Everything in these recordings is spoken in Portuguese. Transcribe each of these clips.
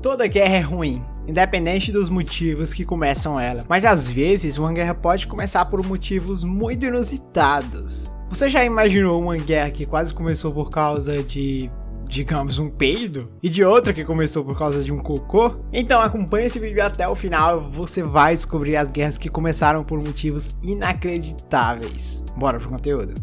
Toda guerra é ruim, independente dos motivos que começam ela, mas às vezes uma guerra pode começar por motivos muito inusitados. Você já imaginou uma guerra que quase começou por causa de, digamos, um peido? E de outra que começou por causa de um cocô? Então acompanhe esse vídeo até o final, você vai descobrir as guerras que começaram por motivos inacreditáveis. Bora pro conteúdo.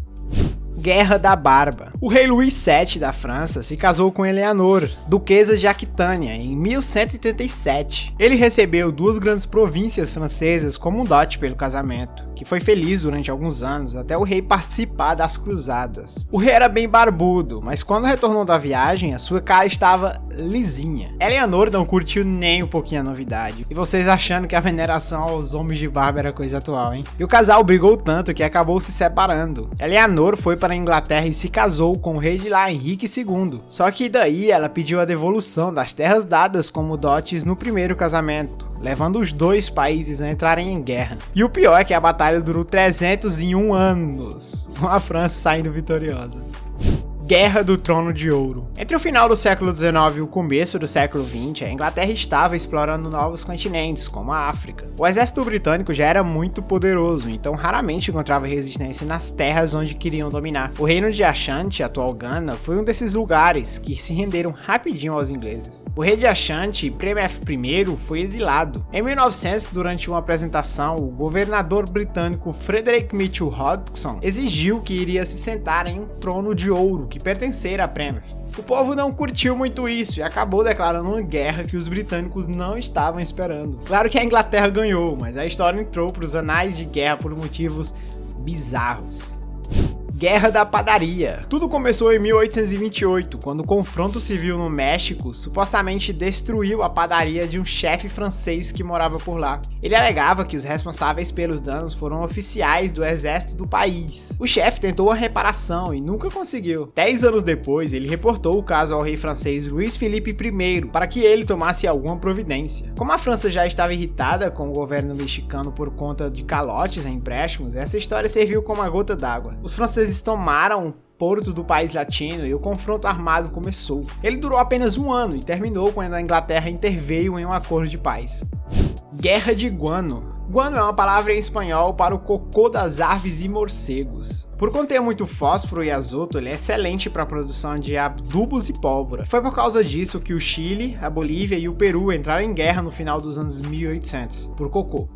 Guerra da Barba. O rei Luís VII da França se casou com Eleanor, duquesa de Aquitânia, em 1137. Ele recebeu duas grandes províncias francesas como um dote pelo casamento, que foi feliz durante alguns anos até o rei participar das cruzadas. O rei era bem barbudo, mas quando retornou da viagem, a sua cara estava lisinha. Eleanor não curtiu nem um pouquinho a novidade, e vocês achando que a veneração aos homens de barba era coisa atual, hein? E o casal brigou tanto que acabou se separando. Eleanor foi para a Inglaterra e se casou com o rei de lá, Henrique II. Só que daí ela pediu a devolução das terras dadas como dotes no primeiro casamento, levando os dois países a entrarem em guerra. E o pior é que a batalha durou 301 anos, com a França saindo vitoriosa. Guerra do Trono de Ouro. Entre o final do século XIX e o começo do século XX, a Inglaterra estava explorando novos continentes, como a África. O exército britânico já era muito poderoso, então raramente encontrava resistência nas terras onde queriam dominar. O reino de Ashanti, atual Gana, foi um desses lugares que se renderam rapidinho aos ingleses. O rei de Ashanti, Premef I, foi exilado. Em 1900, durante uma apresentação, o governador britânico Frederick Mitchell Hodgson exigiu que iria se sentar em um trono de ouro que pertencer a Premef. O povo não curtiu muito isso e acabou declarando uma guerra que os britânicos não estavam esperando. Claro que a Inglaterra ganhou, mas a história entrou para os anais de guerra por motivos bizarros. Guerra da Padaria. Tudo começou em 1828, quando o confronto civil no México supostamente destruiu a padaria de um chefe francês que morava por lá. Ele alegava que os responsáveis pelos danos foram oficiais do exército do país. O chefe tentou a reparação e nunca conseguiu. 10 anos depois, ele reportou o caso ao rei francês Luís Felipe I para que ele tomasse alguma providência. Como a França já estava irritada com o governo mexicano por conta de calotes em empréstimos, essa história serviu como uma gota d'água. Os franceses tomaram o porto do país latino e o confronto armado começou. Ele durou apenas um ano e terminou quando a Inglaterra interveio em um acordo de paz. Guerra de Guano. Guano é uma palavra em espanhol para o cocô das aves e morcegos. Por conter muito fósforo e azoto, ele é excelente para a produção de adubos e pólvora. Foi por causa disso que o Chile, a Bolívia e o Peru entraram em guerra no final dos anos 1800, por cocô.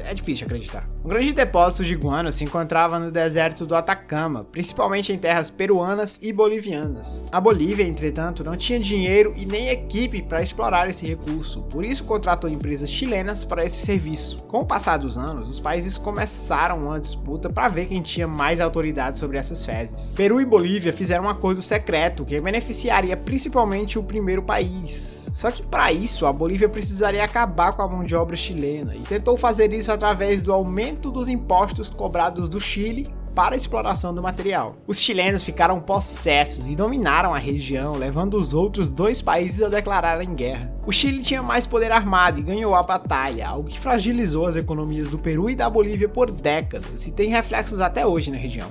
É difícil de acreditar. Um grande depósito de guano se encontrava no deserto do Atacama, principalmente em terras peruanas e bolivianas. A Bolívia, entretanto, não tinha dinheiro e nem equipe para explorar esse recurso, por isso contratou empresas chilenas para esse serviço. Com o passar dos anos, os países começaram uma disputa para ver quem tinha mais autoridade sobre essas fezes. Peru e Bolívia fizeram um acordo secreto que beneficiaria principalmente o primeiro país. Só que para isso, a Bolívia precisaria acabar com a mão de obra chilena e tentou fazer isso através do aumento dos impostos cobrados do Chile para a exploração do material. Os chilenos ficaram possessos e dominaram a região, levando os outros dois países a declararem guerra. O Chile tinha mais poder armado e ganhou a batalha, algo que fragilizou as economias do Peru e da Bolívia por décadas e tem reflexos até hoje na região.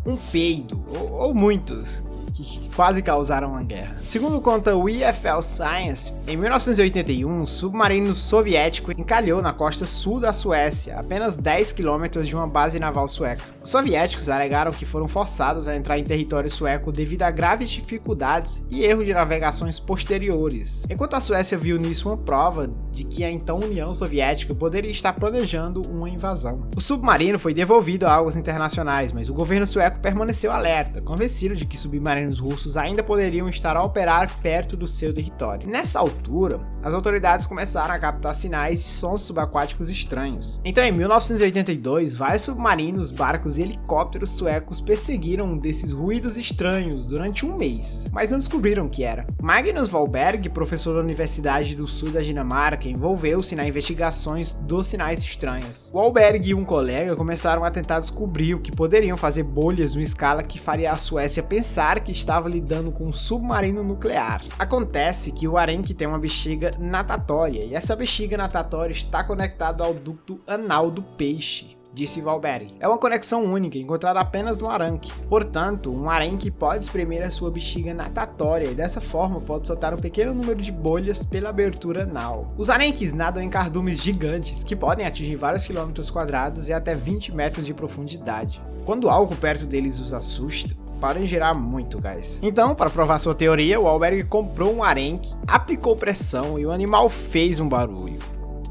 Um peido, ou muitos, que quase causaram uma guerra. Segundo conta o EFL Science, em 1981, um submarino soviético encalhou na costa sul da Suécia, a apenas 10 km de uma base naval sueca. Os soviéticos alegaram que foram forçados a entrar em território sueco devido a graves dificuldades e erro de navegações posteriores, enquanto a Suécia viu nisso uma prova de que a então União Soviética poderia estar planejando uma invasão. O submarino foi devolvido a águas internacionais, mas o governo sueco permaneceu alerta, convencido de que submarinos russos ainda poderiam estar a operar perto do seu território. Nessa altura, as autoridades começaram a captar sinais de sons subaquáticos estranhos. Então, em 1982, vários submarinos, barcos e helicópteros suecos perseguiram um desses ruídos estranhos durante um mês, mas não descobriram o que era. Magnus Wahlberg, professor da Universidade do Sul da Dinamarca, envolveu-se nas investigações dos sinais estranhos. Wahlberg e um colega começaram a tentar descobrir o que poderiam fazer bolhas numa escala que faria a Suécia pensar que estava lidando com um submarino nuclear. Acontece que o arenque tem uma bexiga natatória, e essa bexiga natatória está conectada ao ducto anal do peixe. disse Valberg. É uma conexão única, encontrada apenas no aranque. Portanto, um arenque pode espremer a sua bexiga natatória e dessa forma pode soltar um pequeno número de bolhas pela abertura anal. Os arenques nadam em cardumes gigantes que podem atingir vários quilômetros quadrados e até 20 metros de profundidade. Quando algo perto deles os assusta, podem gerar muito gás. Então, para provar sua teoria, o Valberg comprou um arenque, aplicou pressão e o animal fez um barulho.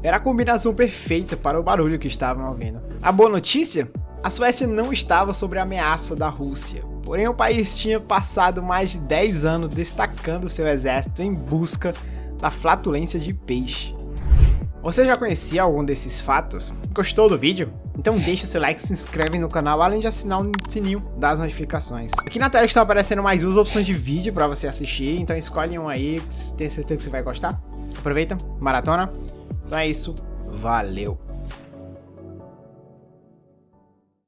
Era a combinação perfeita para o barulho que estavam ouvindo. A boa notícia? A Suécia não estava sob a ameaça da Rússia, porém o país tinha passado mais de 10 anos destacando seu exército em busca da flatulência de peixe. Você já conhecia algum desses fatos? Gostou do vídeo? Então deixa seu like e se inscreve no canal, além de assinar o sininho das notificações. Aqui na tela estão aparecendo mais duas opções de vídeo para você assistir, então escolhe um aí, tenho certeza que você vai gostar. Aproveita, maratona. Então é isso, valeu!